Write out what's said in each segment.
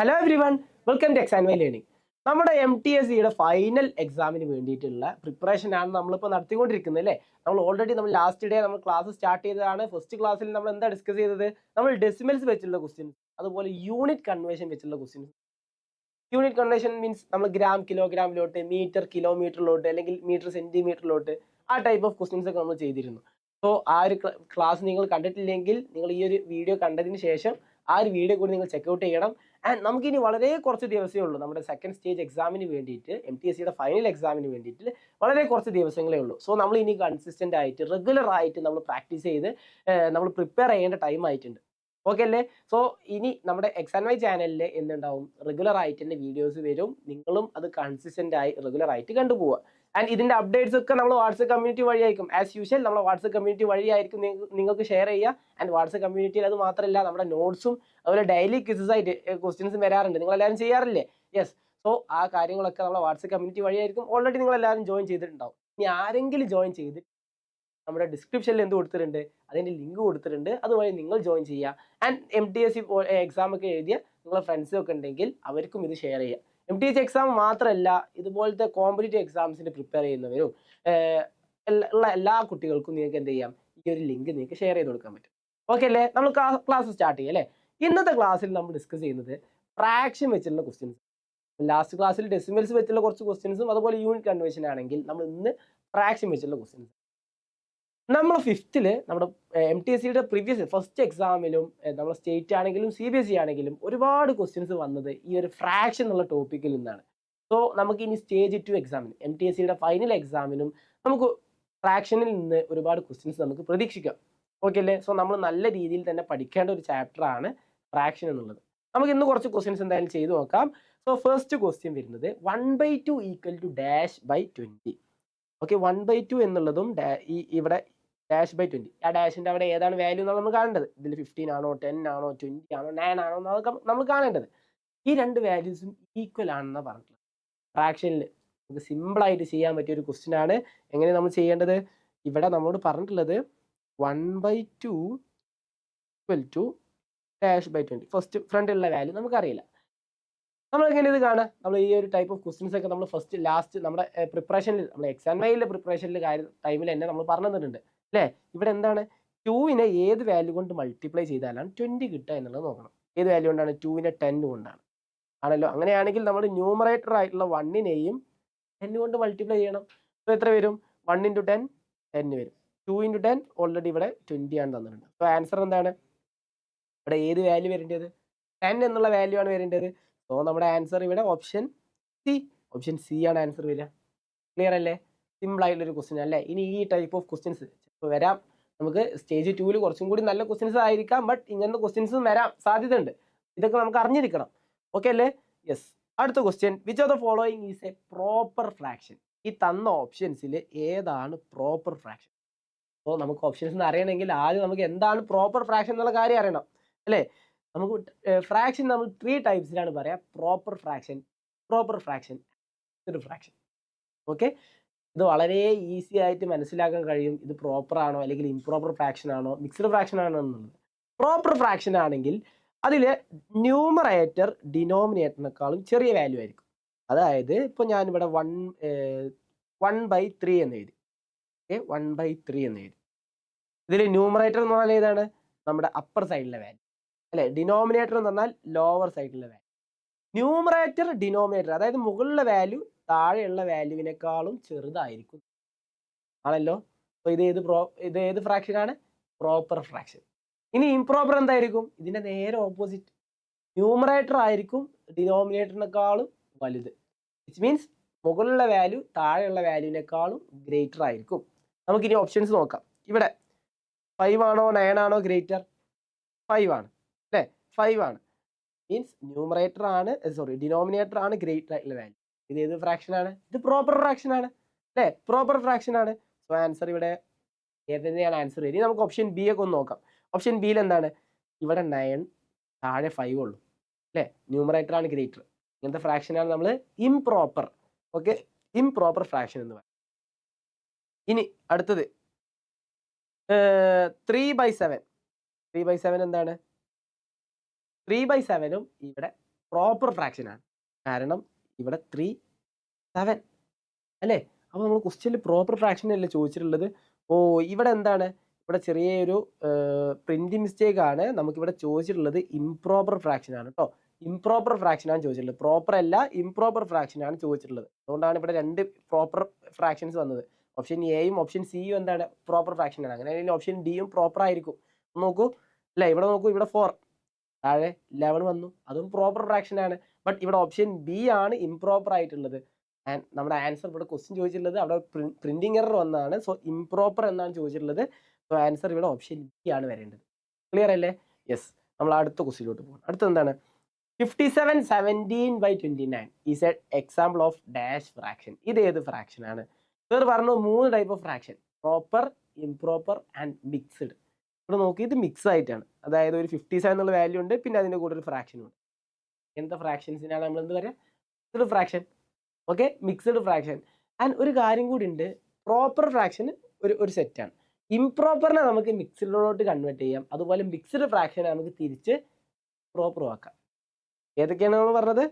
Hello everyone, welcome to exam Y learning. നമ്മുടെ MTSCയുടെ final എക്സാമിന് വേണ്ടിയിട്ടുള്ള പ്രിപ്പറേഷൻ ആണ് നമ്മളിപ്പോൾ നടത്തിക്കൊണ്ടിരിക്കുന്നത് അല്ലേ. നമ്മൾ ലാസ്റ്റ് ഡേ നമ്മൾ ക്ലാസ് സ്റ്റാർട്ട് ചെയ്തതാണ്. ഫസ്റ്റ് ക്ലാസ്സിൽ നമ്മൾ എന്താ ഡിസ്കസ് ചെയ്തത്? നമ്മൾ ഡെസിമൽസ് വെച്ചുള്ള ക്വസ്റ്റ്യൻസ്, അതുപോലെ യൂണിറ്റ് കൺവേർഷൻ വെച്ചുള്ള ക്വസ്റ്റ്യൻസ്. യൂണിറ്റ് കൺവേർഷൻ മീൻസ് നമ്മൾ ഗ്രാം കിലോഗ്രാമിലോട്ട്, മീറ്റർ കിലോമീറ്ററിലോട്ട്, അല്ലെങ്കിൽ മീറ്റർ സെന്റിമീറ്ററിലോട്ട്, ആ ടൈപ്പ് ഓഫ് ക്വസ്റ്റ്യൻസ് ഒക്കെ നമ്മൾ ചെയ്തിരുന്നു. സോ ആ ഒരു ക്ലാസ് നിങ്ങൾ കണ്ടിട്ടില്ലെങ്കിൽ നിങ്ങൾ ഈ ഒരു വീഡിയോ കണ്ടതിന് ശേഷം ആ ഒരു വീഡിയോ കൂടി നിങ്ങൾ ചെക്കൗട്ട് ചെയ്യണം. ആൻഡ് നമുക്കിനി വളരെ കുറച്ച് ദിവസമേ ഉള്ളൂ നമ്മുടെ സെക്കൻഡ് സ്റ്റേജ് എക്സാമിന് വേണ്ടിയിട്ട്, MTSCയുടെ ഫൈനൽ എക്സാമിന് വേണ്ടിയിട്ട് വളരെ കുറച്ച് ദിവസങ്ങളേ ഉള്ളൂ. സോ നമ്മൾ ഇനി കൺസിസ്റ്റന്റ് ആയിട്ട് റെഗുലർ ആയിട്ട് നമ്മൾ പ്രാക്ടീസ് ചെയ്ത് നമ്മൾ പ്രിപ്പയർ ചെയ്യേണ്ട ടൈം ആയിട്ടുണ്ട്. ഓക്കെ അല്ലേ? സോ ഇനി നമ്മുടെ എക്സാം വൈ ചാനലിൽ എന്തുണ്ടാവും, റെഗുലർ ആയിട്ട് തന്നെ വീഡിയോസ് വരും. നിങ്ങളും അത് കൺസിസ്റ്റന്റ് ആയി റെഗുലർ ആയിട്ട് കണ്ടുപോവുക. ആൻഡ് ഇതിന്റെ അപ്ഡേറ്റ്സ് ഒക്കെ നമ്മൾ വാട്സ്ആപ്പ് കമ്മ്യൂണിറ്റി വഴിയായിരിക്കും. ആസ് യൂഷ്വൽ നമ്മൾ വാട്സ്ആപ്പ് കമ്മ്യൂണിറ്റി വഴിയായിരിക്കും നിങ്ങൾക്ക് ഷെയർ ചെയ്യുക. ആൻഡ് വാട്സ്ആപ്പ് കമ്മ്യൂണിറ്റിയിൽ അത് മാത്രമല്ല, നമ്മുടെ നോട്ട്സും അതുപോലെ ഡെയിലി ക്വിസസ് ആയിട്ട് ക്വസ്റ്റ്യൻസ് വരാറുണ്ട്. നിങ്ങൾ എല്ലാവരും ചെയ്യാറില്ലേ? യെസ്. സോ ആ കാര്യങ്ങളൊക്കെ നമ്മുടെ വാട്സ്ആപ്പ് കമ്മ്യൂണിറ്റി വഴിയായിരിക്കും. ഓൾറെഡി നിങ്ങൾ എല്ലാവരും ജോയിൻ ചെയ്തിട്ടുണ്ടാവും. ഇനി ആരെങ്കിലും ജോയിൻ ചെയ്ത് നമ്മുടെ ഡിസ്ക്രിപ്ഷനിൽ എന്ത് കൊടുത്തിട്ടുണ്ട്, അതിന്റെ ലിങ്ക് കൊടുത്തിട്ടുണ്ട്. അതുവഴി നിങ്ങൾ ജോയിൻ ചെയ്യുക. ആൻഡ് MTSC എക്സാം ഒക്കെ എഴുതിയ നിങ്ങളുടെ ഫ്രണ്ട്സും ഒക്കെ ഉണ്ടെങ്കിൽ അവർക്കും ഇത് ഷെയർ ചെയ്യുക. MTSC എക്സാം മാത്രമല്ല, ഇതുപോലത്തെ കോമ്പറ്റേറ്റീവ് എക്സാംസിന് പ്രിപ്പയർ ചെയ്യുന്നവരും ഉള്ള എല്ലാ കുട്ടികൾക്കും നിങ്ങൾക്ക് എന്ത് ചെയ്യാം, ഈ ഒരു ലിങ്ക് നിങ്ങൾക്ക് ഷെയർ ചെയ്ത് കൊടുക്കാൻ പറ്റും. ഓക്കെ അല്ലേ? നമ്മൾ ക്ലാസ് സ്റ്റാർട്ട് ചെയ്യാം അല്ലേ. ഇന്നത്തെ ക്ലാസ്സിൽ നമ്മൾ ഡിസ്കസ് ചെയ്യുന്നത് ഫ്രാക്ഷൻ വെച്ചുള്ള ക്വസ്റ്റ്യൻസ്. ലാസ്റ്റ് ക്ലാസ്സിൽ ഡെസിമൽസ് വെച്ചുള്ള കുറച്ച് ക്വസ്റ്റ്യൻസും അതുപോലെ യൂണിറ്റ് കൺവേർഷൻ ആണെങ്കിൽ നമ്മൾ ഇന്ന് ഫ്രാക്ഷൻ വെച്ചുള്ള ക്വസ്റ്റ്യൻസ്. നമ്മൾ ഫിഫ്തിൽ നമ്മുടെ MTSCയുടെ പ്രീവിയസ് ഫസ്റ്റ് എക്സാമിലും നമ്മൾ സ്റ്റേറ്റ് ആണെങ്കിലും CBSE ആണെങ്കിലും ഒരുപാട് ക്വസ്റ്റ്യൻസ് വന്നത് ഈ ഒരു ഫ്രാക്ഷൻ എന്നുള്ള ടോപ്പിക്കിൽ നിന്നാണ്. സോ നമുക്ക് ഇനി സ്റ്റേജ് 2 എക്സാമിന്, MTSCയുടെ ഫൈനൽ എക്സാമിനും നമുക്ക് ഫ്രാക്ഷനിൽ നിന്ന് ഒരുപാട് ക്വസ്റ്റ്യൻസ് നമുക്ക് പ്രതീക്ഷിക്കാം. ഓക്കെ അല്ലേ? സോ നമ്മൾ നല്ല രീതിയിൽ തന്നെ പഠിക്കേണ്ട ഒരു ചാപ്റ്റർ ആണ് ഫ്രാക്ഷൻ എന്നുള്ളത്. നമുക്ക് ഇന്ന് കുറച്ച് ക്വസ്റ്റ്യൻസ് എന്തായാലും ചെയ്തു നോക്കാം. സോ ഫസ്റ്റ് ക്വസ്റ്റ്യൻ വരുന്നത് 1/2 equal to dash by 20. Okay, 1/2 എന്നുള്ളതും ഇവിടെ ഡാഷ് ബൈ 20, ആ ഡാഷിന്റെ അവിടെ ഏതാണ് വാല്യൂ എന്നാണ് നമ്മൾ കാണേണ്ടത്. ഇതിൽ 15 ആണോ, 10 ആണോ, 20 ആണോ, 9 ആണോ എന്നൊക്കെ നമ്മൾ കാണേണ്ടത്. ഈ രണ്ട് വാല്യൂസും ഈക്വൽ ആണെന്നാണ് പറഞ്ഞിട്ടുള്ളത്. ഫ്രാക്ഷനിൽ നമുക്ക് സിമ്പിൾ ആയിട്ട് ചെയ്യാൻ പറ്റിയ ഒരു ക്വസ്റ്റ്യൻ ആണ്. എങ്ങനെ നമ്മൾ ചെയ്യേണ്ടത്? ഇവിടെ നമ്മളോട് പറഞ്ഞിട്ടുള്ളത് 1/2 equal to dash by 20. First ഫ്രണ്ടിലുള്ള വാല്യൂ നമുക്കറിയില്ല. നമ്മൾ എങ്ങനെ ഇത് കാണാം? നമ്മൾ ഈ ഒരു ടൈപ്പ് ഓഫ് ക്വസ്റ്റ്യൻസ് ഒക്കെ നമ്മൾ ഫസ്റ്റ് ലാസ്റ്റ് നമ്മുടെ പ്രിപ്പറേഷനിൽ, നമ്മുടെ എക്സാം വൈയിലെ പ്രിപ്പറേഷനിൽ ടൈമിൽ തന്നെ നമ്മൾ പറഞ്ഞു തന്നിട്ടുണ്ട് അല്ലേ. ഇവിടെ എന്താണ്, 2നെ ഏത് വാല്യൂ കൊണ്ട് മൾട്ടിപ്ലൈ ചെയ്താലാണ് 20 കിട്ടുക എന്നുള്ളത് നോക്കണം. ഏത് വാല്യൂ കൊണ്ടാണ്? 2നെ 10 കൊണ്ടാണ് ആണല്ലോ. അങ്ങനെയാണെങ്കിൽ നമ്മൾ ന്യൂമറേറ്റർ ആയിട്ടുള്ള 1നെയും 10 കൊണ്ട് മൾട്ടിപ്ലൈ ചെയ്യണം. അപ്പോൾ എത്ര വരും? 1 × 10 10 വരും. 2 × 10 ഓൾറെഡി ഇവിടെ 20 ആണ് തന്നിട്ടുണ്ട്. അപ്പോൾ ആൻസർ എന്താണ്? ഇവിടെ ഏത് വാല്യൂ വരേണ്ടത്? 10 എന്നുള്ള വാല്യൂ ആണ് വരേണ്ടത്. സോ നമ്മുടെ ആൻസർ ഇവിടെ ഓപ്ഷൻ സി ആണ് ആൻസർ വരിക. ക്ലിയർ അല്ലേ? സിമ്പിൾ ആയിട്ടുള്ള ഒരു ക്വസ്റ്റ്യൻ അല്ലേ. ഇനി ഈ ടൈപ്പ് ഓഫ് ക്വസ്റ്റ്യൻസ് വരാം. നമുക്ക് സ്റ്റേജ് 2 കുറച്ചും കൂടി നല്ല ക്വസ്റ്റ്യൻസ് ആയിരിക്കാം, ബട്ട് ഇങ്ങനത്തെ ക്വസ്റ്റ്യൻസും വരാൻ സാധ്യത ഉണ്ട്. ഇതൊക്കെ നമുക്ക് അറിഞ്ഞിരിക്കണം. ഓക്കെ അല്ലേ? യെസ്. അടുത്ത question, which of the following is A proper fraction? ഈ തന്ന ഓപ്ഷൻസിൽ ഏതാണ് പ്രോപ്പർ ഫ്രാക്ഷൻ? അപ്പോൾ നമുക്ക് ഓപ്ഷൻസ് അറിയണമെങ്കിൽ ആദ്യം നമുക്ക് എന്താണ് പ്രോപ്പർ ഫ്രാക്ഷൻ എന്നുള്ള കാര്യം അറിയണം അല്ലേ. നമുക്ക് ഫ്രാക്ഷൻ നമ്മൾ 3 ടൈപ്സിലാണ് പറയാം: പ്രോപ്പർ ഫ്രാക്ഷൻ, ഫ്രാക്ഷൻ. ഓക്കെ, ഇത് വളരെ ഈസി ആയിട്ട് മനസ്സിലാക്കാൻ കഴിയും. ഇത് പ്രോപ്പർ ആണോ അല്ലെങ്കിൽ ഇംപ്രോപ്പർ ഫ്രാക്ഷൻ ആണോ മിക്സ്ഡ് ഫ്രാക്ഷൻ ആണോ എന്നുള്ളത്. പ്രോപ്പർ ഫ്രാക്ഷൻ ആണെങ്കിൽ അതിൽ ന്യൂമറേറ്റർ ഡിനോമിനേറ്ററിനേക്കാളും ചെറിയ വാല്യൂ ആയിരിക്കും. അതായത് ഇപ്പോൾ ഞാനിവിടെ 1/3 എന്ന് എഴുതി. ഓക്കെ, 1/3 എന്ന് എഴുതി. ഇതിൽ ന്യൂമറേറ്റർ എന്ന് പറഞ്ഞാൽ ഏതാണ്? നമ്മുടെ അപ്പർ സൈഡിലെ വാല്യൂ അല്ലെ. ഡിനോമിനേറ്റർ എന്ന് പറഞ്ഞാൽ ലോവർ സൈഡിലെ വാല്യൂ. ന്യൂമറേറ്റർ ഡിനോമിനേറ്റർ, അതായത് മുകളിലെ വാല്യൂ താഴെയുള്ള വാല്യൂവിനേക്കാളും ചെറുതായിരിക്കും ആണല്ലോ. അപ്പോൾ ഇത് ഏത് ഫ്രാക്ഷൻ ആണ്? Proper fraction. ഇനി ഇംപ്രോപ്പർ എന്തായിരിക്കും? ഇതിന്റെ നേരെ ഓപ്പോസിറ്റ്. ന്യൂമറേറ്റർ ആയിരിക്കും ഡിനോമിനേറ്ററിനേക്കാളും വലുത്. വിച്ച് മീൻസ് മുകളിലുള്ള വാല്യൂ താഴെയുള്ള വാല്യൂവിനേക്കാളും ഗ്രേറ്റർ ആയിരിക്കും. നമുക്കിനി ഓപ്ഷൻസ് നോക്കാം. ഇവിടെ 5 ആണോ 9 ആണോ ഗ്രേറ്റർ? 5 ആണ് അല്ലേ. 5 ആണ്. മീൻസ് ന്യൂമറേറ്റർ ആണ്, ഡിനോമിനേറ്റർ ആണ് ഗ്രേറ്റർ ആയിട്ടുള്ള വാല്യൂ. ഇത് ഏത് ഫ്രാക്ഷൻ ആണ്? ഇത് പ്രോപ്പർ ഫ്രാക്ഷൻ ആണ് അല്ലേ. പ്രോപ്പർ ഫ്രാക്ഷൻ ആണ്. സോ ആൻസർ ഇവിടെ ഏതെന്നെയാണ് ആൻസർ വരിക? നമുക്ക് ഓപ്ഷൻ ബി ഒക്കെ ഒന്ന് നോക്കാം. ഓപ്ഷൻ ബിയിൽ എന്താണ്? ഇവിടെ 9, താഴെ 5 ഉള്ളൂ അല്ലേ. ന്യൂമറേറ്റർ ആണ് ഗ്രേറ്റർ. ഇങ്ങനത്തെ ഫ്രാക്ഷൻ ആണ് നമ്മൾ ഇംപ്രോപ്പർ. ഓക്കെ, ഇംപ്രോപ്പർ ഫ്രാക്ഷൻ എന്ന് പറയും. ഇനി അടുത്തത് 3/7. 3/7 എന്താണ്? 3/7ഉം ഇവിടെ പ്രോപ്പർ ഫ്രാക്ഷൻ ആണ്. കാരണം ഇവിടെ 3 7 അല്ലേ? അപ്പോൾ നമ്മൾ ക്വസ്റ്റ്യനിൽ പ്രോപ്പർ ഫ്രാക്ഷൻ അല്ലേ ചോദിച്ചിട്ടുള്ളത്. ഇവിടെ എന്താണ്, ഇവിടെ ചെറിയൊരു പ്രിന്റിംഗ് മിസ്റ്റേക്ക് ആണ്. നമുക്കിവിടെ ചോദിച്ചിട്ടുള്ളത് ഇംപ്രോപ്പർ ഫ്രാക്ഷൻ ആണ് കേട്ടോ. ഇംപ്രോപ്പർ ഫ്രാക്ഷൻ ആണ് ചോദിച്ചിട്ടുള്ളത്, പ്രോപ്പർ അല്ല, ഇംപ്രോപ്പർ ഫ്രാക്ഷൻ ആണ് ചോദിച്ചിട്ടുള്ളത്. അതുകൊണ്ടാണ് ഇവിടെ 2 പ്രോപ്പർ ഫ്രാക്ഷൻസ് വന്നത്. ഓപ്ഷൻ എയും ഓപ്ഷൻ സിയും എന്താണ്, പ്രോപ്പർ ഫ്രാക്ഷൻ ആണ്. അങ്ങനെയാണെങ്കിൽ ഓപ്ഷൻ ഡിയും പ്രോപ്പർ ആയിരിക്കും. നോക്കൂ അല്ലേ, ഇവിടെ നോക്കൂ, ഇവിടെ 4 താഴെ 11 വന്നു, അതും പ്രോപ്പർ ഫ്രാക്ഷൻ ആണ്. ബട്ട് ഇവിടെ ഓപ്ഷൻ ബി ആണ് ഇംപ്രോപ്പർ ആയിട്ടുള്ളത്. ആൻഡ് നമ്മുടെ ആൻസർ ഇവിടെ ക്വസ്റ്റ്യൻ ചോദിച്ചിട്ടുള്ളത് അവിടെ പ്രിന്റിംഗ് എറർ വന്നതാണ്. സോ ഇംപ്രോപ്പർ എന്നാണ് ചോദിച്ചിട്ടുള്ളത്. സോ ആൻസർ ഇവിടെ ഓപ്ഷൻ ബി ആണ് വരേണ്ടത്. ക്ലിയർ അല്ലേ? യെസ്. നമ്മൾ അടുത്ത ക്വസ്റ്റ്യനിലോട്ട് പോകാം. അടുത്ത എന്താണ്, 57/17/29 is A example of dash fraction. ഇത് ഏത് ഫ്രാക്ഷൻ ആണ്? സർ പറഞ്ഞു 3 type of fraction, proper, improper and mixed. ഇവിടെ നോക്കി, ഇത് മിക്സ് ആയിട്ടാണ്. അതായത് ഒരു 57 എന്നുള്ള വാല്യൂ ഉണ്ട്, പിന്നെ അതിൻ്റെ കൂടെ ഒരു ഫ്രാക്ഷനും ഉണ്ട്. എന്താ ഫ്രാക്ഷൻസിനാണ് നമ്മൾ എന്ത് പറയുക? Mixed fraction. Okay, mixed fraction. And ഒരു കാര്യം കൂടി ഉണ്ട്, പ്രോപ്പർ ഫ്രാക്ഷൻ ഒരു സെറ്റാണ്. ഇംപ്രോപ്പറിനെ നമുക്ക് മിക്സ്ഡിലോട്ട് കൺവേർട്ട് ചെയ്യാം. അതുപോലെ മിക്സ്ഡ് ഫ്രാക്ഷനെ നമുക്ക് തിരിച്ച് പ്രോപ്പർ ആക്കാം. ഏതൊക്കെയാണ് നമ്മൾ പറഞ്ഞത്?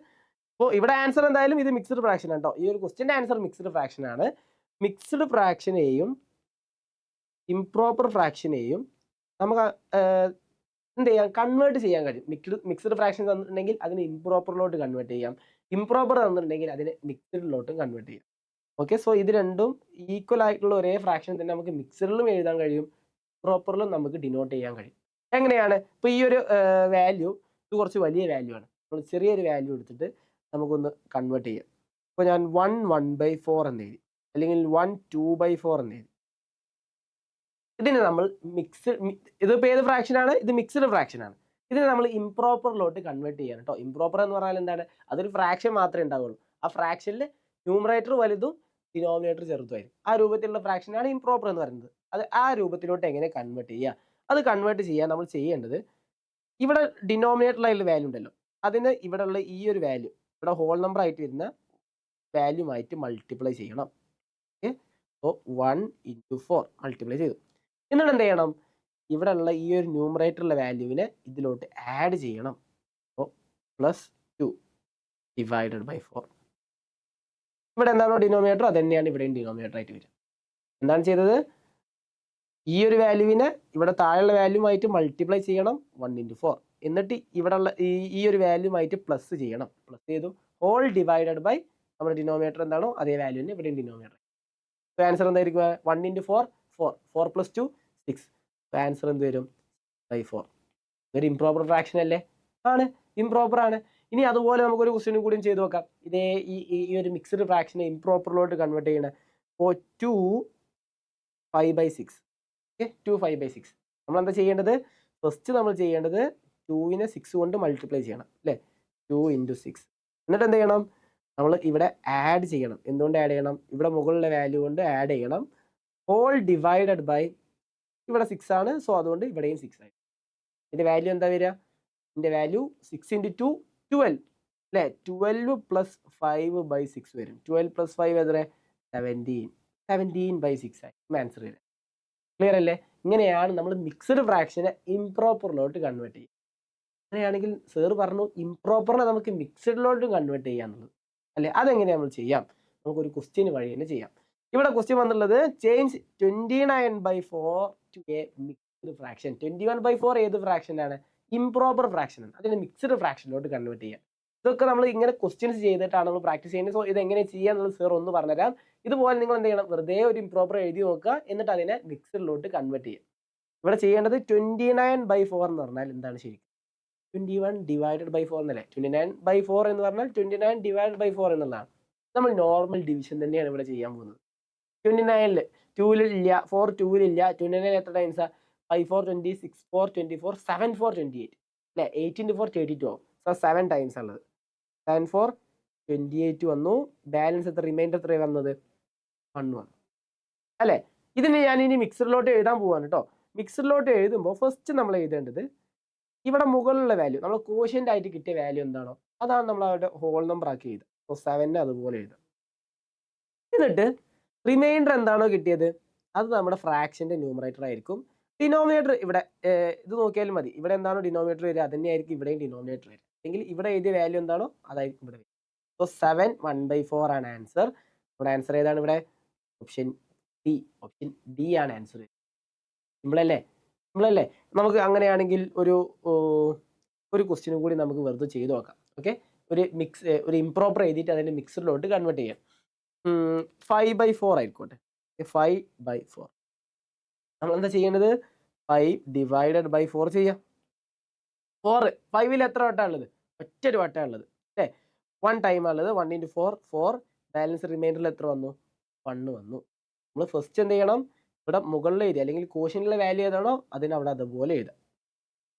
അപ്പോൾ ഇവിടെ ആൻസർ എന്തായാലും ഇത് മിക്സ്ഡ് ഫ്രാക്ഷൻ ആണ് കേട്ടോ. ഈ ഒരു ക്വസ്റ്റ്യൻ്റെ ആൻസർ മിക്സ്ഡ് ഫ്രാക്ഷൻ ആണ്. മിക്സ്ഡ് ഫ്രാക്ഷനെയും ഇംപ്രോപ്പർ ഫ്രാക്ഷനെയും നമുക്ക് എന്ത് ചെയ്യാം, കൺവേർട്ട് ചെയ്യാൻ കഴിയും. മിക്സ്ഡ് ഫ്രാക്ഷൻ തന്നിട്ടുണ്ടെങ്കിൽ അതിന് ഇംപ്രോപ്പറിലോട്ട് കൺവേർട്ട് ചെയ്യാം, ഇംപ്രോപ്പർ തന്നിട്ടുണ്ടെങ്കിൽ അതിന് മിക്സ്ഡിലോട്ടും കൺവേർട്ട് ചെയ്യാം. ഓക്കെ, സോ ഇത് രണ്ടും ഈക്വൽ ആയിട്ടുള്ള ഒരേ ഫ്രാക്ഷൻ തന്നെ നമുക്ക് മിക്സ്ഡിലും എഴുതാൻ കഴിയും, പ്രോപ്പറിലും നമുക്ക് ഡിനോട്ട് ചെയ്യാൻ കഴിയും. എങ്ങനെയാണ്? ഇപ്പോൾ ഈ ഒരു വാല്യൂ ഇത് കുറച്ച് വലിയ വാല്യൂ ആണ്. നമ്മൾ ചെറിയൊരു വാല്യൂ എടുത്തിട്ട് നമുക്കൊന്ന് കൺവേർട്ട് ചെയ്യാം. ഇപ്പോൾ ഞാൻ 1/4 എന്ന് എഴുതി, അല്ലെങ്കിൽ 1 2/4 എന്ന് എഴുതി. ഇതിന് നമ്മൾ ഇതിപ്പോൾ ഏത് ഫ്രാക്ഷൻ ആണ്? ഇത് മിക്സ്ഡ് ഫ്രാക്ഷൻ ആണ്. ഇതിനെ നമ്മൾ ഇംപ്രോപ്പറിലോട്ട് കൺവേർട്ട് ചെയ്യാണ് കേട്ടോ. ഇംപ്രോപ്പർ എന്ന് പറഞ്ഞാൽ എന്താണ്? അതൊരു ഫ്രാക്ഷൻ മാത്രമേ ഉണ്ടാവുള്ളൂ. ആ ഫ്രാക്ഷനിൽ ന്യൂമറേറ്റർ വലുതും ഡിനോമിനേറ്റർ ചെറുതുമായിരിക്കും. ആ രൂപത്തിലുള്ള ഫ്രാക്ഷനാണ് ഇംപ്രോപ്പർ എന്ന് പറയുന്നത്. അത് ആ രൂപത്തിലോട്ട് എങ്ങനെ കൺവേർട്ട് ചെയ്യുക? അത് കൺവേർട്ട് ചെയ്യാൻ നമ്മൾ ചെയ്യേണ്ടത്, ഇവിടെ ഡിനോമിനേറ്ററിലായുള്ള വാല്യൂ ഉണ്ടല്ലോ, അതിന് ഇവിടെ ഉള്ള ഈ ഒരു വാല്യൂ ഇവിടെ ഹോൾ നമ്പർ ആയിട്ട് വരുന്ന വാല്യൂമായിട്ട് മൾട്ടിപ്ലൈ ചെയ്യണം. ഓക്കെ, സോ 1 × 4 മൾട്ടിപ്ലൈ ചെയ്തു. എന്നിട്ട് എന്ത് ചെയ്യണം? ഇവിടെ ഉള്ള ഈ ഒരു ന്യൂമറേറ്ററിലെ വാല്യൂവിനെ ഇതിലോട്ട് ആഡ് ചെയ്യണം. അപ്പോൾ +2 / 4. ഇവിടെ എന്താണോ ഡിനോമിനേറ്റർ അത് തന്നെയാണ് ഇവിടെയും ഡിനോമിനേറ്റർ ആയിട്ട് വരിക. എന്താണ് ചെയ്തത്? ഈ ഒരു വാല്യൂവിനെ ഇവിടെ താഴെയുള്ള വാല്യൂമായിട്ട് മൾട്ടിപ്ലൈ ചെയ്യണം 1 × 4. എന്നിട്ട് ഇവിടെ ഉള്ള ഈ ഒരു വാല്യൂമായിട്ട് പ്ലസ് ചെയ്യണം. പ്ലസ് ചെയ്തു, ഹോൾ ഡിവൈഡഡ് ബൈ നമ്മുടെ ഡിനോമിനേറ്റർ എന്താണോ അതേ വാല്യൂവിന് ഇവിടെയും ഡിനോമിനേറ്റർ. അപ്പോൾ ആൻസർ എന്തായിരിക്കും? 1 × 4 4, 4 + 2 6. ആൻസർ എന്ത് വരും? 4. ഇതൊരു ഇംപ്രോപ്പർ ഫ്രാക്ഷൻ അല്ലേ? ആണ്, ഇംപ്രോപ്പർ ആണ്. ഇനി അതുപോലെ നമുക്കൊരു ക്വസ്റ്റ്യനും കൂടിയും ചെയ്ത് നോക്കാം. ഇതേ ഈ ഒരു മിക്സ്ഡ് ഫ്രാക്ഷനെ ഇംപ്രോപ്പറിലോട്ട് കൺവേർട്ട് ചെയ്യണ. അപ്പോൾ 2 5/6. ഓക്കെ, 2 5/6. നമ്മളെന്താ ചെയ്യേണ്ടത്? ഫസ്റ്റ് നമ്മൾ ചെയ്യേണ്ടത് 2നെ 6 കൊണ്ട് മൾട്ടിപ്ലൈ ചെയ്യണം അല്ലേ? 2 × 6. എന്നിട്ട് എന്ത് ചെയ്യണം? നമ്മൾ ഇവിടെ ആഡ് ചെയ്യണം. എന്തുകൊണ്ട് ആഡ് ചെയ്യണം? ഇവിടെ മുകളിലെ വാല്യൂ കൊണ്ട് ആഡ് ചെയ്യണം. ഹോൾ ഡിവൈഡഡ് ബൈ, ഇവിടെ 6 ആണ്, സോ അതുകൊണ്ട് ഇവിടെയും 6 ആയി. ഇതിൻ്റെ വാല്യൂ എന്താ വരിക? ഇതിൻ്റെ വാല്യൂ 6 × 2 12 അല്ലേ? 12 + 5/6 വരും. 12 + 5 എത്ര? 17. 17/6 ആയി ആൻസർ വരിക. ക്ലിയർ അല്ലേ? ഇങ്ങനെയാണ് നമ്മൾ മിക്സ്ഡ് ഫ്രാക്ഷനെ ഇംപ്രോപ്പറിലോട്ട് കൺവേർട്ട് ചെയ്യുക. അങ്ങനെയാണെങ്കിൽ സർ പറഞ്ഞു ഇംപ്രോപ്പറിനെ നമുക്ക് മിക്സ്ഡിലോട്ട് കൺവേർട്ട് ചെയ്യാന്നുള്ളത് അല്ലേ? അതെങ്ങനെയാണ് നമ്മൾ ചെയ്യാം? നമുക്കൊരു ക്വസ്റ്റ്യന് വഴി തന്നെ ചെയ്യാം. ഇവിടെ ക്വസ്റ്റ്യൻ വന്നുള്ളത് change 29/4 to a mixed fraction. 21/4 ഏത് ഫ്രാക്ഷനാണ്? ഇംപ്രോപ്പർ ഫ്രാക്ഷൻ ആണ്. അതിനെ മിക്സ്ഡ് ഫ്രാക്ഷനിലോട്ട് കൺവേർട്ട് ചെയ്യാം. ഇതൊക്കെ നമ്മൾ ഇങ്ങനെ ക്വസ്റ്റ്യൻസ് ചെയ്തിട്ടാണ് നമ്മൾ പ്രാക്ടീസ് ചെയ്യുന്നത്. സോ ഇത് എങ്ങനെ ചെയ്യാന്നുള്ളത് സർ ഒന്ന് പറഞ്ഞുതരാം. ഇതുപോലെ നിങ്ങൾ എന്ത് ചെയ്യണം? വെറുതെ ഒരു ഇംപ്രോപ്പർ എഴുതി നോക്കുക, എന്നിട്ട് അതിനെ മിക്സ്ഡിലോട്ട് കൺവേർട്ട് ചെയ്യുക. ഇവിടെ ചെയ്യേണ്ടത് 29/4 എന്ന് പറഞ്ഞാൽ എന്താണ് ശരിക്കും? 21/4 എന്നല്ലേ? 29/4 എന്ന് പറഞ്ഞാൽ 29/4 എന്നുള്ളതാണ്. നമ്മൾ നോർമൽ ഡിവിഷൻ തന്നെയാണ് ഇവിടെ ചെയ്യാൻ പോകുന്നത്. 29 2-ലില്ല, 4 2-ലില്ല. 29 എത്ര ടൈംസാ? 5 4 20, 6 4 24, 7 4 28 അല്ലേ? 8 × 4 32. സോ 7 ടൈംസ് ഉള്ളത്. 7 4 28 വന്നു. ബാലൻസ് എത്ര? റിമൈൻഡർ എത്ര വന്നത്? 1 വന്നു അല്ലേ? ഇതിന് ഞാൻ ഇനി മിക്സറിലോട്ട് എഴുതാൻ പോവാണ് കേട്ടോ. മിക്സറിലോട്ട് എഴുതുമ്പോൾ ഫസ്റ്റ് നമ്മൾ എഴുതേണ്ടത് ഇവിടെ മുകളിലുള്ള വാല്യൂ, നമ്മൾ കോഷ്യൻ്റ് ആയിട്ട് കിട്ടിയ വാല്യൂ എന്താണോ അതാണ് നമ്മൾ അവിടെ ഹോൾ നമ്പർ ആക്കി എഴുതുക. സോ 7 അതുപോലെ എഴുതാം. എന്നിട്ട് റിമൈൻഡർ എന്താണോ കിട്ടിയത് അത് നമ്മുടെ ഫ്രാക്ഷൻ്റെ ന്യൂമറേറ്റർ ആയിരിക്കും. ഡിനോമിനേറ്റർ ഇവിടെ ഇത് നോക്കിയാലും മതി. ഇവിടെ എന്താണോ ഡിനോമിനേറ്റർ വരിക അത് തന്നെയായിരിക്കും ഇവിടെയും ഡിനോമിനേറ്റർ വരിക. അല്ലെങ്കിൽ ഇവിടെ എഴുതിയ വാല്യൂ എന്താണോ അതായിരിക്കും ഇവിടെ. സോ 7 1/4 ആണ് ആൻസർ. ഇവിടെ ആൻസർ ഏതാണ്? ഇവിടെ ഓപ്ഷൻ ഡി. ഓപ്ഷൻ ഡി ആണ് ആൻസർ. സിമ്പിളല്ലേ? സിമ്പിളല്ലേ? നമുക്ക് അങ്ങനെയാണെങ്കിൽ ഒരു ക്വസ്റ്റ്യനും കൂടി നമുക്ക് വെറുതെ ചെയ്ത് നോക്കാം. ഓക്കെ, ഒരു ഇംപ്രോപ്പർ എഴുതിയിട്ട് അതിന്റെ മിക്സറിലോട്ട് കൺവേർട്ട് ചെയ്യാം. 5/4 ആയിക്കോട്ടെ. 5/4 നമ്മൾ എന്താ ചെയ്യേണ്ടത്? 5 ഡിവൈഡഡ് ബൈ 4 ചെയ്യാം. 5ൽ എത്ര വട്ടാ ഉള്ളത്? ഒറ്റൊരു വട്ടാ ഉള്ളത് അല്ലേ? 1 ടൈം ഉള്ളത്. 1 × 4 4. ബാലൻസ് റിമൈൻഡറിൽ എത്ര വന്നു? 1 വന്നു. നമ്മൾ ഫസ്റ്റ് എന്ത് ചെയ്യണം? ഇവിടെ മുകളിൽ എഴുതി അല്ലെങ്കിൽ കോഷ്യനിലെ വാല്യൂ ഏതാണോ അതിനെ അവിടെ അതുപോലെ എഴുതാം.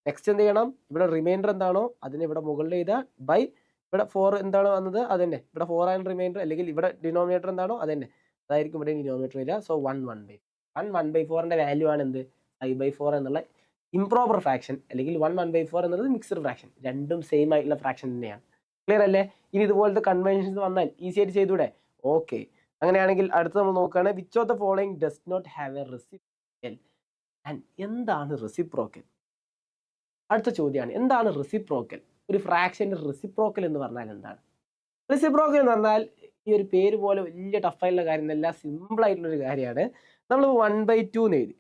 നെക്സ്റ്റ് എന്ത് ചെയ്യണം? ഇവിടെ റിമൈൻഡർ എന്താണോ അതിനെ ഇവിടെ മുകളിൽ എഴുതുക. ബൈ ഇവിടെ 4 എന്താണോ വന്നത് അത് തന്നെ ഇവിടെ 4 ആണ് റിമൈൻഡർ, അല്ലെങ്കിൽ ഇവിടെ ഡിനോമിനേറ്റർ എന്താണോ അത് തന്നെ അതായിരിക്കും ഇവിടെ ഡിനോമിനേറ്റർ വരിക. സോ 1/4ന്റെ വാല്യൂ ആണ് എന്ത്? 5/4 എന്നുള്ള ഇംപ്രോപ്പർ ഫ്രാക്ഷൻ, അല്ലെങ്കിൽ 1/4 എന്നുള്ളത് മിക്സ്ഡ് ഫ്രാക്ഷൻ. രണ്ടും സെയിം ആയിട്ടുള്ള ഫ്രാക്ഷൻ തന്നെയാണ്. ക്ലിയർ അല്ലേ? ഇനി ഇതുപോലത്തെ കൺവെൻഷൻസ് വന്നാൽ ഈസി ആയിട്ട് ചെയ്തൂടെ? ഓക്കെ, അങ്ങനെയാണെങ്കിൽ അടുത്ത് നമ്മൾ നോക്കുകയാണ്. Which of the following does not have a reciprocal? And എന്താണ് റെസിപ്രോക്കൽ? അടുത്ത ചോദ്യമാണ്, എന്താണ് റെസിപ്രോക്കൽ? ഒരു ഫ്രാക്ഷന്റെ റെസിപ്രോക്കൽ എന്ന് പറഞ്ഞാൽ എന്താണ്? റെസിപ്രോക്കൽ എന്ന് പറഞ്ഞാൽ ഈ ഒരു പേര് പോലെ വലിയ ടഫായിട്ടുള്ള കാര്യം എന്നല്ല, സിമ്പിൾ ആയിട്ടുള്ള ഒരു കാര്യമാണ്. നമ്മൾ 1/2 എന്ന് എഴുതി.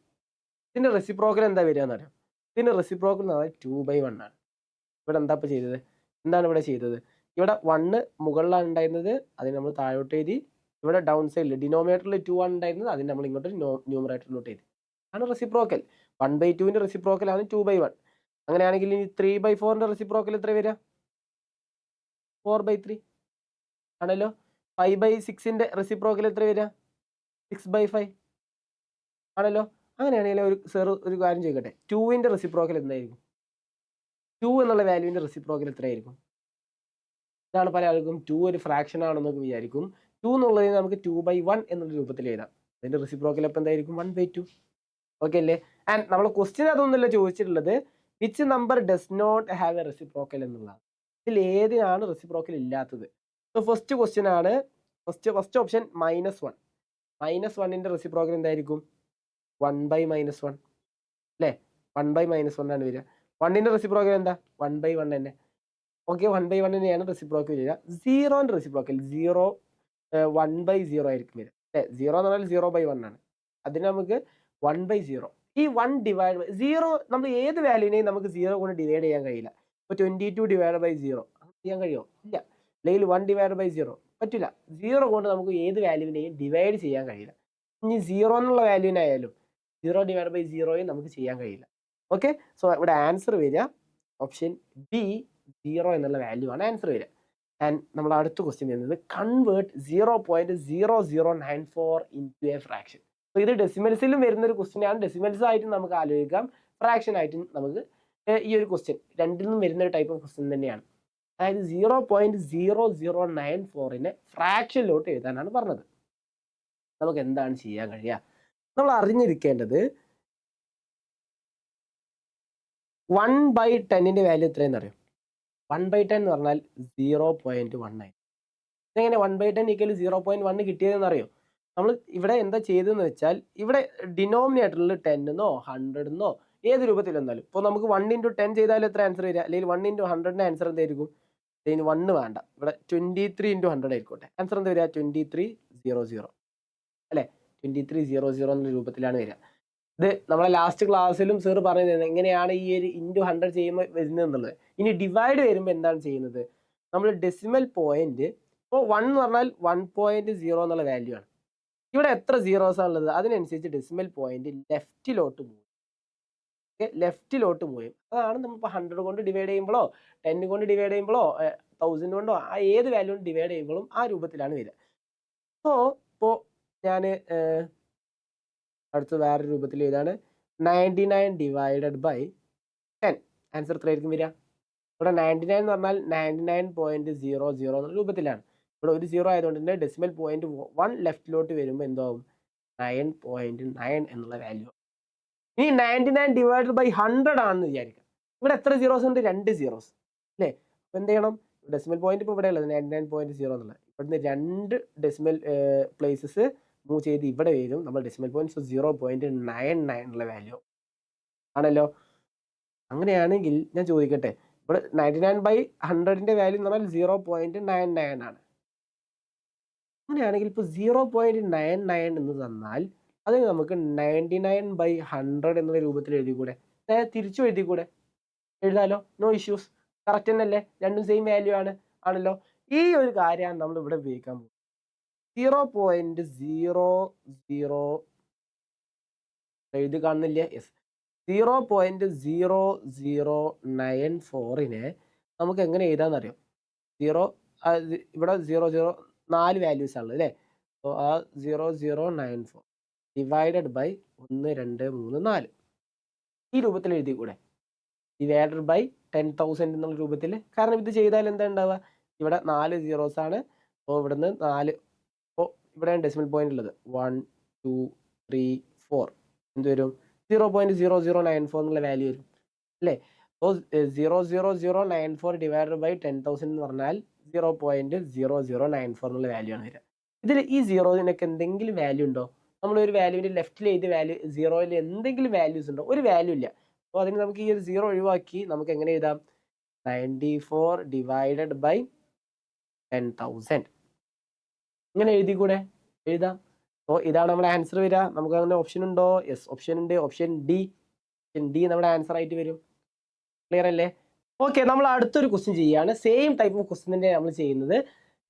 ഇതിന്റെ റെസിപ്രോക്കൽ എന്താ വരിക എന്ന് അറിയാം? ഇതിന്റെ റെസിപ്രോക്കൽ എന്ന് പറഞ്ഞാൽ 2/1 ആണ്. ഇവിടെ എന്താ ഇപ്പൊ ചെയ്തത്? എന്താണ് ഇവിടെ ചെയ്തത്? ഇവിടെ 1 മുകളിലാണ് ഉണ്ടായിരുന്നത്, അതിന് നമ്മൾ താഴോട്ട് എഴുതി. ഇവിടെ ഡൗൺ സൈഡിൽ ഡിനോമിനേറ്ററിൽ 2 ആണ് ഉണ്ടായിരുന്നത്, അതിന് നമ്മൾ ഇങ്ങോട്ട് ന്യൂമറേറ്ററിലോട്ട് എഴുതി. ആണ് റെസിപ്രോക്കൽ. 1/2ന്റെ റെസിപ്രോക്കൽ ആണ് 2/1. അങ്ങനെയാണെങ്കിൽ ഇനി 3/4ന്റെ റെസിപ്രോക്കൽ എത്ര വരിക? 4/3 ആണല്ലോ. 5/6ന്റെ റെസിപ്രോക്കൽ എത്ര വരിക? 6/5 ആണല്ലോ. അങ്ങനെയാണെങ്കിൽ ഒരു കാര്യം ചോദിക്കട്ടെ, 2ന്റെ റെസിപ്രോക്കൽ എന്തായിരിക്കും? 2 എന്നുള്ള വാല്യൂവിന്റെ റെസിപ്രോക്കൽ എത്രയായിരിക്കും? ഇതാണ് പല ആൾക്കും 2 ഒരു ഫ്രാക്ഷൻ ആണെന്നൊക്കെ വിചാരിക്കും. 2 എന്നുള്ളതിന് നമുക്ക് 2/1 എന്നുള്ള രൂപത്തിൽ എഴുതാം. അതിന്റെ റെസിപ്രോക്കൽ അപ്പം എന്തായിരിക്കും? 1/2. ഓക്കെ അല്ലേ? ആൻഡ് നമ്മൾ ക്വസ്റ്റ്യൻ അതൊന്നുമല്ല ചോദിച്ചിട്ടുള്ളത്, which number does not have a reciprocal എന്നുള്ളതാണ്. ഇതിൽ ഏതിനാണ് റെസിപ്രോക്കൽ ഇല്ലാത്തത്? ഫസ്റ്റ് ക്വസ്റ്റ്യൻ ആണ്. First option -1. -1ന്റെ റെസിപ്രോക്കൽ എന്തായിരിക്കും? 1/-1 അല്ലേ? 1/-1 ആണ് വരിക. 1ന്റെ റെസിപ്രോക്കൽ എന്താ? 1/1 തന്നെ. ഓക്കെ, 1/1 തന്നെയാണ് റെസിപ്രോക്കൽ വരിക. 0ന്റെ റെസിപ്രോക്കൽ 1/0 ആയിരിക്കും വരിക അല്ലേ? 0 എന്ന് പറഞ്ഞാൽ 0/1 ആണ്. അതിന് നമുക്ക് 1/0. ഈ 1 ഡിവൈഡ് ബൈ 0 നമ്മൾ ഏത് വാല്യൂവിനെയും നമുക്ക് 0 കൊണ്ട് ഡിവൈഡ് ചെയ്യാൻ കഴിയില്ല. ഇപ്പോൾ 22 ഡിവൈഡ് ബൈ 0 ചെയ്യാൻ കഴിയുമോ? ഇല്ല. അല്ലെങ്കിൽ 1 ഡിവൈഡ് ബൈ 0 പറ്റില്ല. 0 കൊണ്ട് നമുക്ക് ഏത് വാല്യൂവിനെയും ഡിവൈഡ് ചെയ്യാൻ കഴിയില്ല. ഇനി 0 എന്നുള്ള വാല്യൂവിനായാലും 0 ഡിവൈഡ് ബൈ 0യും നമുക്ക് ചെയ്യാൻ കഴിയില്ല. ഓക്കെ, സോ ഇവിടെ ആൻസർ വരിക ഓപ്ഷൻ ബി, 0 എന്നുള്ള വാല്യൂ ആണ് ആൻസർ വരിക. ആൻഡ് നമ്മൾ അടുത്ത ക്വസ്റ്റ്യൻ വരുന്നത്, കൺവേർട്ട് 0.0094 ഇൻടു എ ഫ്രാക്ഷൻ. അപ്പോൾ ഇത് ഡെസിമൽസിലും വരുന്ന ഒരു ക്വസ്റ്റ്യൻ ആണ്. ഡെസിമൽസ് ആയിട്ട് നമുക്ക് ആലോചിക്കാം, ഫ്രാക്ഷൻ ആയിട്ടും നമുക്ക് ഈ ഒരു ക്വസ്റ്റ്യൻ രണ്ടിൽ നിന്നും വരുന്ന ഒരു ടൈപ്പ് ഓഫ് ക്വസ്റ്റ്യൻ തന്നെയാണ്. അതായത് 0.0094നെ ഫ്രാക്ഷനിലോട്ട് എഴുതാനാണ് പറഞ്ഞത്. നമുക്ക് എന്താണ് ചെയ്യാൻ കഴിയുക? നമ്മൾ അറിഞ്ഞിരിക്കേണ്ടത് 1/10ന്റെ വാല്യൂ എത്രയെന്ന് അറിയാം? 1/10 എന്ന് പറഞ്ഞാൽ 0.1 ആയി. ഇതെങ്ങനെ 1/10 = 0.1 കിട്ടിയതെന്ന് അറിയോ? നമ്മൾ ഇവിടെ എന്താ ചെയ്തതെന്ന് വെച്ചാൽ, ഇവിടെ ഡിനോമിനേറ്ററിൽ 10എന്നോ 100എന്നോ ഏത് രൂപത്തിൽ വന്നാലും, ഇപ്പോൾ നമുക്ക് 1 × 10 ചെയ്താൽ എത്ര ആൻസർ വരിക? അല്ലെങ്കിൽ 1 × 100ന്റെ ആൻസർ എന്തായിരിക്കും? ഇതിന് 1 വേണ്ട, ഇവിടെ 23 × 100 ആയിക്കോട്ടെ. ആൻസർ എന്താ വരിക? 2300 അല്ലേ? 2300 എന്ന രൂപത്തിലാണ് വരിക. ഇത് നമ്മളെ ലാസ്റ്റ് ക്ലാസ്സിലും സർ പറഞ്ഞത് എങ്ങനെയാണ് ഈ ഒരു × 100 ചെയ്യുമ്പോൾ വരുന്നത് എന്നുള്ളത്. ഇനി ഡിവൈഡ് വരുമ്പോൾ എന്താണ് ചെയ്യുന്നത്? നമ്മൾ ഡെസിമൽ പോയിന്റ്, ഇപ്പോൾ 1 എന്ന് പറഞ്ഞാൽ 1.0 എന്നുള്ള വാല്യൂ ആണ്. ഇവിടെ എത്ര സീറോസ് ആണുള്ളത് അതിനനുസരിച്ച് ഡെസിമൽ പോയിന്റ് ലെഫ്റ്റിലോട്ട് മൂവ്. ലെഫ്റ്റിലോട്ട് മൂവ് ചെയ്യും. അതാണ് നമ്മളിപ്പോൾ 100 കൊണ്ട് ഡിവൈഡ് ചെയ്യുമ്പോഴോ 10 കൊണ്ട് ഡിവൈഡ് ചെയ്യുമ്പോഴോ 1000 കൊണ്ടോ ആ ഏത് വാല്യൂ കൊണ്ട് ഡിവൈഡ് ചെയ്യുമ്പോഴും ആ രൂപത്തിലാണ് വരിക. ഇപ്പോൾ ഞാൻ അടുത്ത വേറെ രൂപത്തിൽ ഏതാണ്? 99 ഡിവൈഡഡ് ബൈ 10. ആൻസർ എത്രയായിരിക്കും വരിക? ഇവിടെ 99 എന്ന് പറഞ്ഞാൽ 99.00 എന്ന രൂപത്തിലാണ്. ഇവിടെ ഒരു 0 ആയതുകൊണ്ട് തന്നെ ഡെസിമൽ പോയിന്റ് 1 ലെഫ്റ്റിലോട്ട് വരുമ്പോൾ എന്താവും? 9.9 എന്നുള്ള വാല്യൂ. ഇനി 99 ഡിവൈഡഡ് ബൈ 100 ആണെന്ന് വിചാരിക്കാം. ഇവിടെ എത്ര സീറോസ് ഉണ്ട്? 2 സീറോസ് അല്ലേ? അപ്പോൾ എന്ത് ചെയ്യണം? ഡെസിമൽ പോയിന്റ് ഇപ്പോൾ ഇവിടെ ഉള്ളത് 99.0 എന്നുള്ളത്. ഇവിടുന്ന് 2 ഡെസിമൽ പ്ലേസസ് മൂവ് ചെയ്ത് ഇവിടെ വരും നമ്മൾ ഡെസിമൽ പോയിന്റ്. 0.99 ഉള്ള വാല്യൂ ആണല്ലോ. അങ്ങനെയാണെങ്കിൽ ഞാൻ ചോദിക്കട്ടെ, ഇവിടെ 99/100ന്റെ വാല്യൂ എന്ന് പറഞ്ഞാൽ 0.99 ആണ്. അങ്ങനെയാണെങ്കിൽ ഇപ്പോൾ 0.99 എന്ന് തന്നാൽ അതിന് നമുക്ക് 99/100 എന്നുള്ള രൂപത്തിൽ എഴുതിക്കൂടെ? തിരിച്ചു എഴുതിക്കൂടെ? എഴുതാലോ, നോ ഇഷ്യൂസ്. കറക്റ്റ് തന്നെയല്ലേ? രണ്ടും സെയിം വാല്യൂ ആണല്ലോ. ഈ ഒരു കാര്യമാണ് നമ്മൾ ഇവിടെ ഉപയോഗിക്കാൻ പോകുന്നത്. 0.00 എഴുതി കാണുന്നില്ല? യെസ്. 0.0094നെ നമുക്ക് എങ്ങനെ എഴുതാന്നറിയോ? 0 ഇവിടെ 00 4 വാല്യൂസ് ആണ് അല്ലേ? അപ്പോൾ ആ 0094 ഡിവൈഡഡ് ബൈ 1 2 3 4 ഈ രൂപത്തിൽ എഴുതിക്കൂടെ? ഡിവൈഡഡ് ബൈ 10,000 എന്നുള്ള രൂപത്തിൽ. കാരണം ഇത് ചെയ്താൽ എന്താ ഉണ്ടാവുക? ഇവിടെ 4 zeros ആണ്. അപ്പോൾ ഇവിടുന്ന് 4, അപ്പോൾ ഇവിടെയാണ് ഡെസിമൽ പോയിന്റ് ഉള്ളത്. 1 2 3 4 എന്ത് വരും? 0.0094 എന്നുള്ള വാല്യൂ വരും അല്ലേ? അപ്പോൾ 0.0094 ഡിവൈഡഡ് ബൈ 10,000 എന്ന് പറഞ്ഞാൽ 0.0094 എന്നുള്ള വാല്യൂ ആണ് വരിക. ഇതിൽ ഈ സീറോയിനൊക്കെ എന്തെങ്കിലും വാല്യൂ ഉണ്ടോ? നമ്മളൊരു വാല്യൂവിൻ്റെ ലെഫ്റ്റിൽ എഴുതിയ വാല്യൂ സീറോയിൽ എന്തെങ്കിലും വാല്യൂസ് ഉണ്ടോ? ഒരു വാല്യൂ ഇല്ല. അപ്പോൾ അതിന് നമുക്ക് ഈ ഒരു സീറോ ഒഴിവാക്കി നമുക്ക് എങ്ങനെ എഴുതാം? 94 ഡിവൈഡഡ് ബൈ 10,000 ഇങ്ങനെ എഴുതിക്കൂടെ? എഴുതാം. അപ്പോൾ ഇതാണ് നമ്മുടെ ആൻസർ വരിക. നമുക്ക് അങ്ങനെ ഓപ്ഷൻ ഉണ്ടോ? യെസ്, ഓപ്ഷൻ ഉണ്ട്. ഓപ്ഷൻ ഡി നമ്മുടെ ആൻസർ ആയിട്ട് വരും. ക്ലിയർ അല്ലേ? ഓക്കെ, നമ്മൾ അടുത്തൊരു ക്വസ്റ്റ്യൻ ചെയ്യുകയാണ്. സെയിം ടൈപ്പ് ഓഫ് ക്വസ്റ്റ്യൻ തന്നെ നമ്മൾ ചെയ്യുന്നത്.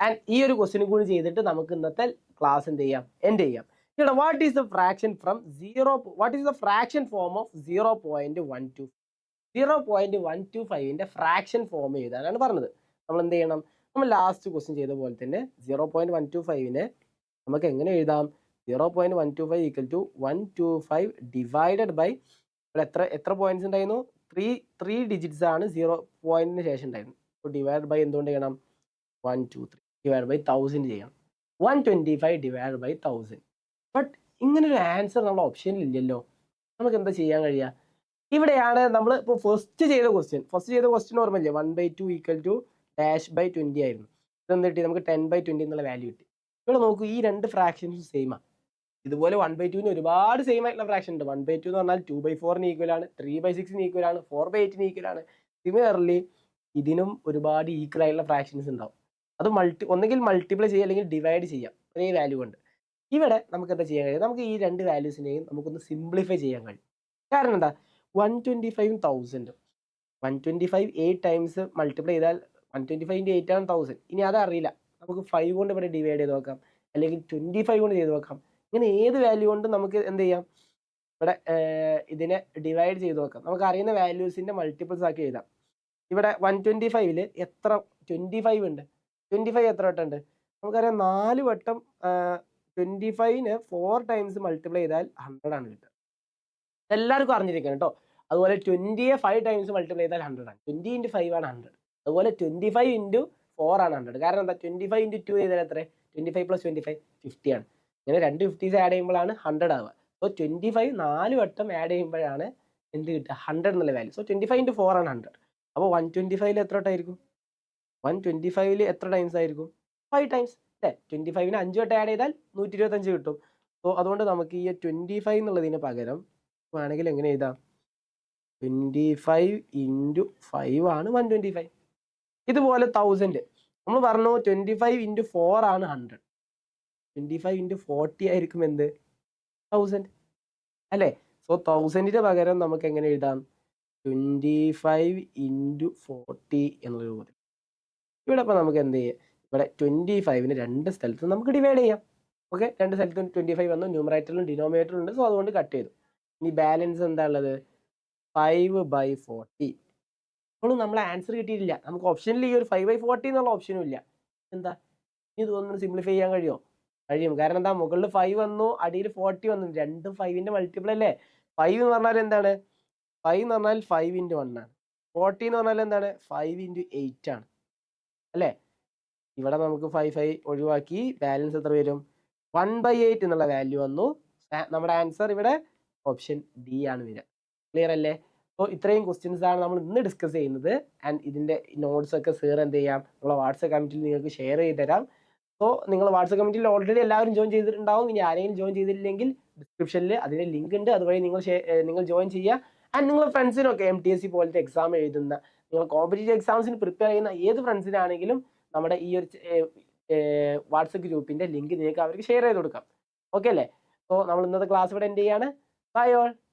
ആൻഡ് ഈ ഒരു ക്വസ്റ്റ്യനും കൂടി ചെയ്തിട്ട് നമുക്ക് ഇന്നത്തെ ക്ലാസ് എന്ത് ചെയ്യാം? എൻഡ് ചെയ്യാം. ഇവിടെ what is the fraction form of 0.125? 0.125ന്റെ ഫ്രാക്ഷൻ ഫോം എഴുതാനാണ് പറഞ്ഞത്. നമ്മൾ എന്ത് ചെയ്യണം? നമ്മൾ ലാസ്റ്റ് ക്വസ്റ്റ്യൻ ചെയ്ത പോലെ തന്നെ 0.125നെ നമുക്ക് എങ്ങനെ എഴുതാം? 0.125 ഈക്വൽ ടു 125 ഡിവൈഡഡ് ബൈ ഇവിടെ എത്ര പോയിന്റ്സ് ഉണ്ടായിരുന്നു? 3 ഡിജിറ്റ്സ് ആണ് 0 പോയിന്റിന് ശേഷം ഉണ്ടായിരുന്നു. അപ്പോൾ ഡിവൈഡ് ബൈ എന്തുകൊണ്ട് ചെയ്യണം? 123 ഡിവൈഡ് ബൈ 1000 ചെയ്യണം. 125 ഡിവൈഡ് ബൈ 1000. ബട്ട് ഇങ്ങനൊരു ആൻസർ നമ്മുടെ ഓപ്ഷനിൽ ഇല്ലല്ലോ. നമുക്ക് എന്താ ചെയ്യാൻ കഴിയുക? ഇവിടെയാണ് നമ്മൾ ഇപ്പോൾ ഫസ്റ്റ് ചെയ്ത ക്വസ്റ്റ്യൻ ഓർമ്മയില്ലേ? 1/2 ഈക്വൽ ടു -20 ആയിരുന്നു. ഇതെന്ത് കിട്ടി? നമുക്ക് 10/20 എന്നുള്ള വാല്യൂ കിട്ടി. ഇവിടെ നോക്കൂ, ഈ രണ്ട് ഫ്രാക്ഷൻസും സെയിമാണ്. ഇതുപോലെ 1/2ന് ഒരുപാട് സെയിം ആയിട്ടുള്ള ഫ്രാക്ഷൻ ഉണ്ട്. 1/2 എന്ന് പറഞ്ഞാൽ 2/4ന് ഈക്വൽ ആണ്, 3/6ന് ഈക്വൽ ആണ്, 4/8ന് ഈക്വൽ ആണ്. സിമിലർലി ഇതിനും ഒരുപാട് ഈക്വൽ ആയിട്ടുള്ള ഫ്രാക്ഷൻസ് ഉണ്ടാവും. അത് ഒന്നെങ്കിൽ മൾട്ടിപ്ലൈ ചെയ്യുക അല്ലെങ്കിൽ ഡിവൈഡ് ചെയ്യാം ഒരേ വാല്യൂ കൊണ്ട്. ഇവിടെ നമുക്ക് എന്താ ചെയ്യാൻ കഴിയും? നമുക്ക് ഈ രണ്ട് വാല്യൂസിനെയും നമുക്കൊന്ന് സിംപ്ലിഫൈ ചെയ്യാൻ കഴിയും. കാരണം എന്താ? 125 1000. 125 8 ടൈംസ് മൾട്ടിപ്ലൈ ചെയ്താൽ 125 × 8 ആണ് 1000. ഇനി അതറിയില്ല, നമുക്ക് 5 കൊണ്ട് ഇവിടെ ഡിവൈഡ് ചെയ്ത് നോക്കാം, അല്ലെങ്കിൽ 25 കൊണ്ട് ചെയ്ത് നോക്കാം. ഇങ്ങനെ ഏത് വാല്യൂ കൊണ്ട് നമുക്ക് എന്ത് ചെയ്യാം? ഇവിടെ ഇതിനെ ഡിവൈഡ് ചെയ്ത് നോക്കാം. നമുക്ക് അറിയുന്ന വാല്യൂസിന്റെ മൾട്ടിപ്പിൾസ് ആക്കി എഴുതാം. ഇവിടെ 125ൽ എത്ര 25 ഉണ്ട്? 25 എത്ര വട്ടം ഉണ്ട്? നമുക്കറിയാം 4 വട്ടം 25ന് 4 ടൈംസ് മൾട്ടിപ്ലൈ ചെയ്താൽ 100 ആണ് കിട്ടുക. എല്ലാവർക്കും അറിഞ്ഞിരിക്കണം കേട്ടോ. അതുപോലെ 20യെ 5 ടൈംസ് മൾട്ടിപ്ലൈ ചെയ്താൽ 100 ആണ്. 20 × 5 ആണ് 100. അതുപോലെ 25 × 4 ആണ് 100. കാരണം എന്താ? 25 × 2 ചെയ്താൽ എത്ര? 25 + 25 50 ആണ്. ഇങ്ങനെ 2 50s ആഡ് ചെയ്യുമ്പോഴാണ് 100 ആവുക. അപ്പോൾ 25 4 വട്ടം ആഡ് ചെയ്യുമ്പോഴാണ് എന്ത് കിട്ടുക? 100 എന്നുള്ള വാല്യൂ. സോ 25 × 4 ആണ് 100. അപ്പോൾ 125ൽ എത്ര വട്ടമായിരിക്കും? 125ൽ എത്ര ടൈംസ് ആയിരിക്കും? 5 ടൈംസ് അല്ലേ? 25ന് 5 വട്ടം ആഡ് ചെയ്താൽ 125 കിട്ടും. സോ അതുകൊണ്ട് നമുക്ക് ഈ 25 എന്നുള്ളതിന് പകരം വേണമെങ്കിൽ എങ്ങനെ എഴുതാം? 25 × 5 ആണ് 125. ഇതുപോലെ 1000 നമ്മൾ പറഞ്ഞു 25 × 4 ആണ് 100. 25 × 40 ആയിരിക്കും എന്ത്? 1000 അല്ലേ? സോ 1000ന്റെ പകരം നമുക്ക് എങ്ങനെ എഴുതാം? 25 × 40 എന്നുള്ള രൂപത്തിൽ. ഇവിടെ ഇപ്പോൾ നമുക്ക് എന്ത് ചെയ്യാം? ഇവിടെ 25ന് രണ്ട് സ്ഥലത്ത് നമുക്ക് ഡിവൈഡ് ചെയ്യാം. ഓക്കെ, രണ്ട് സ്ഥലത്തും 25 വന്നു. ന്യൂമറേറ്ററിലും ഡിനോമിനേറ്ററിലും ഉണ്ട്. സോ അതുകൊണ്ട് കട്ട് ചെയ്തു. ഇനി ബാലൻസ് എന്താ ഉള്ളത്? 5/40. അപ്പോൾ നമ്മളെ ആൻസർ കിട്ടിയിട്ടില്ല. നമുക്ക് ഓപ്ഷനിൽ ഈ ഒരു 5/40 എന്നുള്ള ഓപ്ഷനും ഇല്ല. എന്താ? ഇനി ഇതൊന്നും സിംപ്ലിഫൈ ചെയ്യാൻ കഴിയുമോ? കഴിയും. കാരണം എന്താ? മുകളിൽ 5 വന്നു, അടിയിൽ 40 വന്നു. രണ്ടും 5ന്റെ മൾട്ടിപ്പിൾ അല്ലേ? 5 എന്ന് പറഞ്ഞാൽ എന്താണ്? 5 എന്ന് പറഞ്ഞാൽ 5 × 1 ആണ്. 40 എന്ന് പറഞ്ഞാൽ എന്താണ്? 5 × 8 ആണ് അല്ലേ? ഇവിടെ നമുക്ക് 5 ഒഴിവാക്കി ബാലൻസ് എത്ര വരും? 1/8 എന്നുള്ള വാല്യൂ വന്നു. നമ്മുടെ ആൻസർ ഇവിടെ ഓപ്ഷൻ ഡി ആണ് വരിക. ക്ലിയർ അല്ലേ? അപ്പോൾ ഇത്രയും ക്വസ്റ്റ്യൻസ് ആണ് നമ്മൾ ഇന്ന് ഡിസ്കസ് ചെയ്യുന്നത്. ആൻഡ് ഇതിൻ്റെ നോട്ട്സ് ഒക്കെ സർ എന്ത് ചെയ്യാം? നമ്മളെ വാട്സപ്പ് കമ്മിറ്റിയിൽ നിങ്ങൾക്ക് ഷെയർ ചെയ്ത് തരാം. സോ നിങ്ങൾ വാട്സപ്പ് കമ്മിറ്റിയിൽ ഓൾറെഡി എല്ലാവരും ജോയിൻ ചെയ്തിട്ടുണ്ടാവും. ഇനി ആരെങ്കിലും ജോയിൻ ചെയ്തില്ലെങ്കിൽ ഡിസ്ക്രിപ്ഷനിൽ അതിൻ്റെ ലിങ്ക് ഉണ്ട്. അതുവഴി നിങ്ങൾ ജോയിൻ ചെയ്യുക. ആൻഡ് നിങ്ങളുടെ ഫ്രണ്ട്സിനൊക്കെ MTSC പോലത്തെ എക്സാം എഴുതുന്ന നിങ്ങൾ കോമ്പറ്റേറ്റീവ് എക്സാംസിന് പ്രിപ്പയർ ചെയ്യുന്ന ഏത് ഫ്രണ്ട്സിനാണെങ്കിലും നമ്മുടെ ഈ ഒരു വാട്സപ്പ് ഗ്രൂപ്പിന്റെ ലിങ്ക് നിങ്ങൾക്ക് അവർക്ക് ഷെയർ ചെയ്ത് കൊടുക്കാം. ഓക്കെ അല്ലേ? സോ നമ്മൾ ഇന്നത്തെ ക്ലാസ് ഇവിടെ എൻഡ് ചെയ്യാണ്. Bye all.